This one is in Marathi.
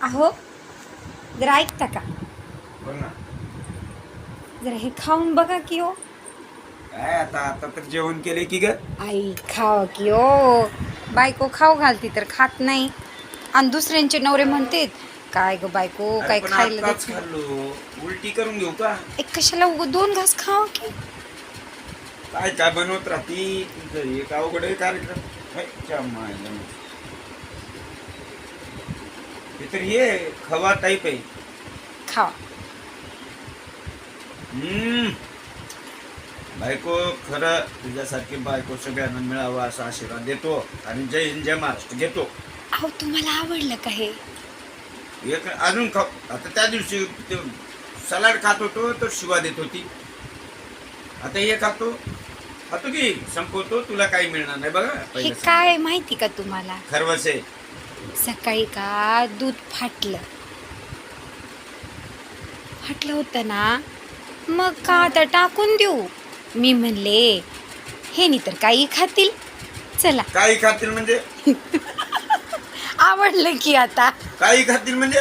अहो जरा ऐकता का? बोल ना. जरा हे खाऊन बघा की हो. काय आता आता तर जेवण केले की ग. आई खाव की हो. बायको खाऊ घालती तर खात नाही आणि दुसऱ्यांचे नवरे म्हणतेत काय ग बायको अरे काय पण खायला आत्ताच देत नाही. खाल्लो. उलटी करून घेऊ का? एक कशाला दोन घास खाव की. काय काय बनवत राहती तुझं एक अवघड आहे कार्यक्रम. हे, च्या मायला. हे तर ये खवा टाईप आहे. खावा. हम्म. बायको खरं तुझ्यासारखी बायको सगळ्यांना मिळावा असा आशीर्वाद देतो आणि जय हिंद जय महाराष्ट्र घेतो. अहो तुम्हाला आवडलं का हे? एक अजून खाऊ. आता त्या दिवशी ते सलाड खात होतो तर शिवा देत होती. आता हे खातो की संपवतो. तुला काही मिळणार नाही बघा. हे पहिलं काय माहिती का तुम्हाला? खरवस आहे. सकाळी का दूध फाटलं होतं ना, मग का आता टाकून देऊ. मी म्हणले हे नाही तर काही खातील, चला. काही खातील म्हणजे आवडलं की आता. काही खातील म्हणजे